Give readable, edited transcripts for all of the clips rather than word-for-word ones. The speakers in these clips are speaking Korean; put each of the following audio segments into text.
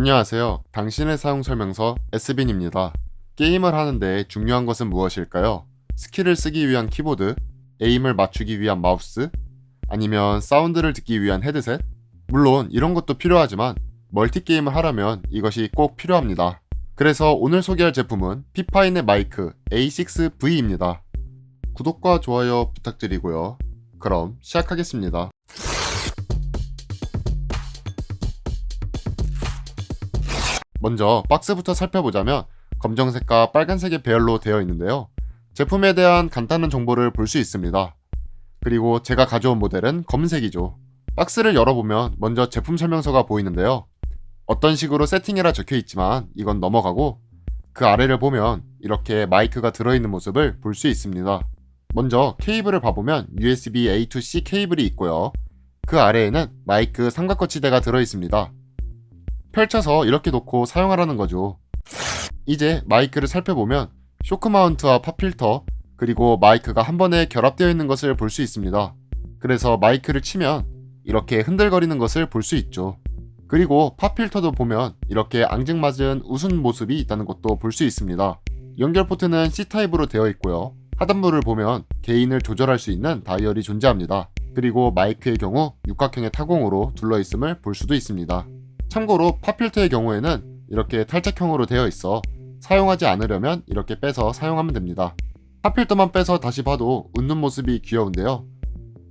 안녕하세요. 당신의 사용 설명서 SBN입니다. 게임을 하는데 중요한 것은 무엇일까요? 스킬을 쓰기 위한 키보드, 에임을 맞추기 위한 마우스, 아니면 사운드를 듣기 위한 헤드셋? 물론 이런 것도 필요하지만 멀티게임을 하려면 이것이 꼭 필요합니다. 그래서 오늘 소개할 제품은 피파인의 마이크 A6V입니다. 구독과 좋아요 부탁드리고요. 그럼 시작하겠습니다. 먼저 박스부터 살펴보자면 검정색과 빨간색의 배열로 되어 있는데요. 제품에 대한 간단한 정보를 볼 수 있습니다. 그리고 제가 가져온 모델은 검은색이죠. 박스를 열어보면 먼저 제품 설명서가 보이는데요. 어떤 식으로 세팅이라 적혀 있지만 이건 넘어가고 그 아래를 보면 이렇게 마이크가 들어있는 모습을 볼 수 있습니다. 먼저 케이블을 봐보면 USB A to C 케이블이 있고요. 그 아래에는 마이크 삼각거치대가 들어있습니다. 펼쳐서 이렇게 놓고 사용하라는 거죠. 이제 마이크를 살펴보면 쇼크 마운트와 팝필터 그리고 마이크가 한 번에 결합되어 있는 것을 볼 수 있습니다. 그래서 마이크를 치면 이렇게 흔들거리는 것을 볼 수 있죠. 그리고 팝필터도 보면 이렇게 앙증맞은 웃은 모습이 있다는 것도 볼 수 있습니다. 연결 포트는 C타입으로 되어 있고요. 하단부를 보면 게인을 조절할 수 있는 다이얼이 존재합니다. 그리고 마이크의 경우 육각형의 타공으로 둘러있음을 볼 수도 있습니다. 참고로 팝필터의 경우에는 이렇게 탈착형으로 되어 있어 사용하지 않으려면 이렇게 빼서 사용하면 됩니다. 팝필터만 빼서 다시 봐도 웃는 모습이 귀여운데요.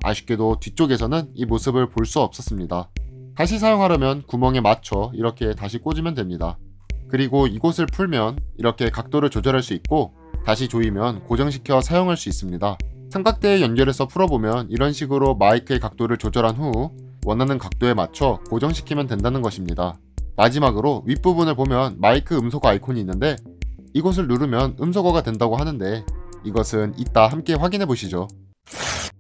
아쉽게도 뒤쪽에서는 이 모습을 볼 수 없었습니다. 다시 사용하려면 구멍에 맞춰 이렇게 다시 꽂으면 됩니다. 그리고 이곳을 풀면 이렇게 각도를 조절할 수 있고 다시 조이면 고정시켜 사용할 수 있습니다. 삼각대에 연결해서 풀어보면 이런 식으로 마이크의 각도를 조절한 후 원하는 각도에 맞춰 고정시키면 된다는 것입니다. 마지막으로 윗부분을 보면 마이크 음소거 아이콘이 있는데 이곳을 누르면 음소거가 된다고 하는데 이것은 이따 함께 확인해 보시죠.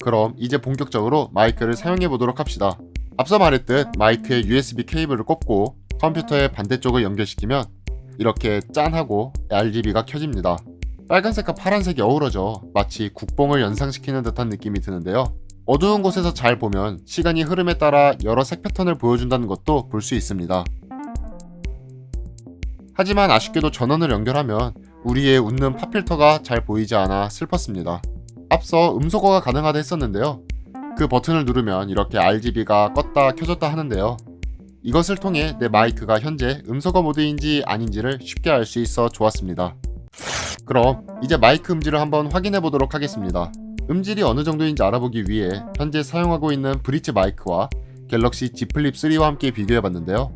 그럼 이제 본격적으로 마이크를 사용해 보도록 합시다. 앞서 말했듯 마이크에 USB 케이블을 꼽고 컴퓨터의 반대쪽을 연결시키면 이렇게 짠 하고 RGB가 켜집니다. 빨간색과 파란색이 어우러져 마치 국뽕을 연상시키는 듯한 느낌이 드는데요. 어두운 곳에서 잘 보면 시간이 흐름에 따라 여러 색 패턴을 보여준다는 것도 볼 수 있습니다. 하지만 아쉽게도 전원을 연결하면 우리의 웃는 팝필터가 잘 보이지 않아 슬펐습니다. 앞서 음소거가 가능하다 했었는데요. 그 버튼을 누르면 이렇게 RGB가 껐다 켜졌다 하는데요. 이것을 통해 내 마이크가 현재 음소거 모드인지 아닌지를 쉽게 알 수 있어 좋았습니다. 그럼 이제 마이크 음질을 한번 확인해 보도록 하겠습니다. 음질이 어느 정도인지 알아보기 위해 현재 사용하고 있는 브릿지 마이크와 갤럭시 Z 플립 3와 함께 비교해 봤는데요.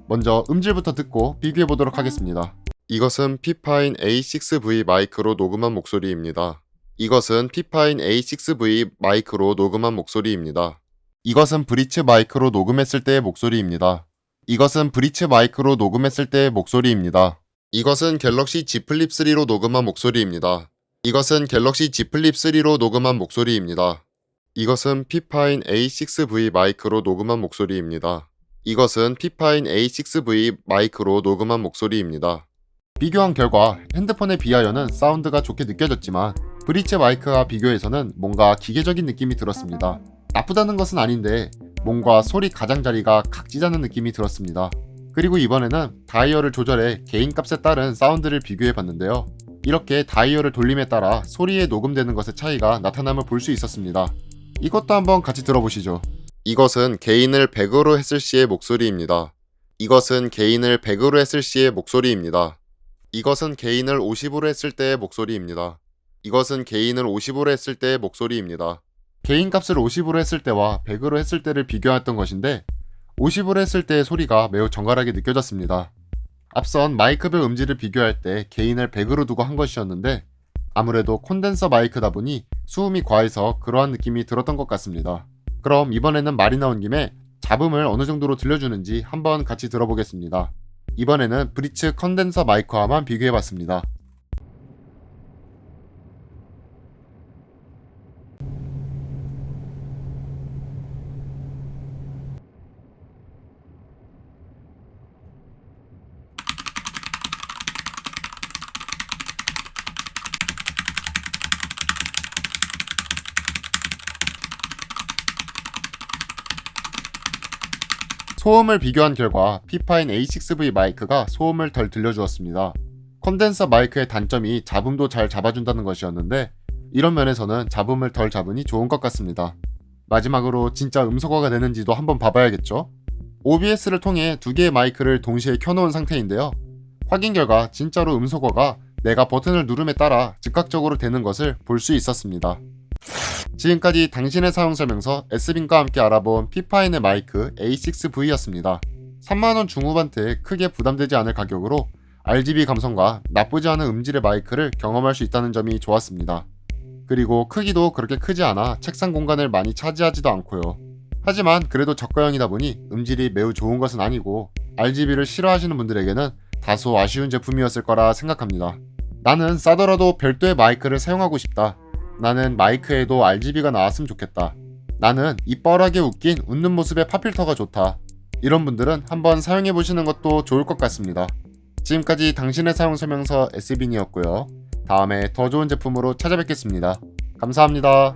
먼저 음질부터 듣고 비교해 보도록 하겠습니다. 이것은 피파인 A6V 마이크로 녹음한 목소리입니다. 이것은 피파인 A6V 마이크로 녹음한 목소리입니다. 이것은 브릿지 마이크로 녹음했을 때의 목소리입니다. 이것은 브릿지 마이크로 녹음했을 때의 목소리입니다. 이것은 갤럭시 Z 플립 3로 녹음한 목소리입니다. 이것은 갤럭시 Z 플립 3로 녹음한 목소리입니다. 이것은 피파인 A6V 마이크로 녹음한 목소리입니다. 이것은 피파인 A6V 마이크로 녹음한 목소리입니다. 비교한 결과 핸드폰에 비하여는 사운드가 좋게 느껴졌지만 브릿지 마이크와 비교해서는 뭔가 기계적인 느낌이 들었습니다. 나쁘다는 것은 아닌데 뭔가 소리 가장자리가 각지자는 느낌이 들었습니다. 그리고 이번에는 다이얼을 조절해 개인값에 따른 사운드를 비교해 봤는데요. 이렇게 다이얼을 돌림에 따라 소리에 녹음되는 것의 차이가 나타남을 볼 수 있었습니다. 이것도 한번 같이 들어보시죠. 이것은 개인을 100으로 했을 시의 목소리입니다. 이것은 개인을 100으로 했을 시의 목소리입니다. 이것은 개인을 50으로 했을 때의 목소리입니다. 이것은 개인을 50으로 했을 때의 목소리입니다. 개인값을 50으로 했을 때와 100으로 했을 때를 비교했던 것인데 50으로 했을 때의 소리가 매우 정갈하게 느껴졌습니다. 앞선 마이크별 음질을 비교할 때 개인을 100으로 두고 한 것이었는데 아무래도 콘덴서 마이크다 보니 수음이 과해서 그러한 느낌이 들었던 것 같습니다. 그럼 이번에는 말이 나온 김에 잡음을 어느 정도로 들려주는지 한번 같이 들어보겠습니다. 이번에는 브릿지 컨덴서 마이크와만 비교해봤습니다. 소음을 비교한 결과 피파인 A6V 마이크가 소음을 덜 들려주었습니다. 콘덴서 마이크의 단점이 잡음도 잘 잡아준다는 것이었는데 이런 면에서는 잡음을 덜 잡으니 좋은 것 같습니다. 마지막으로 진짜 음소거가 되는지도 한번 봐봐야겠죠? OBS를 통해 두 개의 마이크를 동시에 켜놓은 상태인데요. 확인 결과 진짜로 음소거가 내가 버튼을 누름에 따라 즉각적으로 되는 것을 볼 수 있었습니다. 지금까지 당신의 사용 설명서 S빈과 함께 알아본 피파인의 마이크 A6V였습니다. 3만원 중후반대에 크게 부담되지 않을 가격으로 RGB 감성과 나쁘지 않은 음질의 마이크를 경험할 수 있다는 점이 좋았습니다. 그리고 크기도 그렇게 크지 않아 책상 공간을 많이 차지하지도 않고요. 하지만 그래도 저가형이다 보니 음질이 매우 좋은 것은 아니고 RGB를 싫어하시는 분들에게는 다소 아쉬운 제품이었을 거라 생각합니다. 나는 싸더라도 별도의 마이크를 사용하고 싶다. 나는 마이크에도 RGB가 나왔으면 좋겠다. 나는 이 뻘하게 웃긴 웃는 모습의 팝필터가 좋다. 이런 분들은 한번 사용해보시는 것도 좋을 것 같습니다. 지금까지 당신의 사용 설명서 S빈이었고요. 다음에 더 좋은 제품으로 찾아뵙겠습니다. 감사합니다.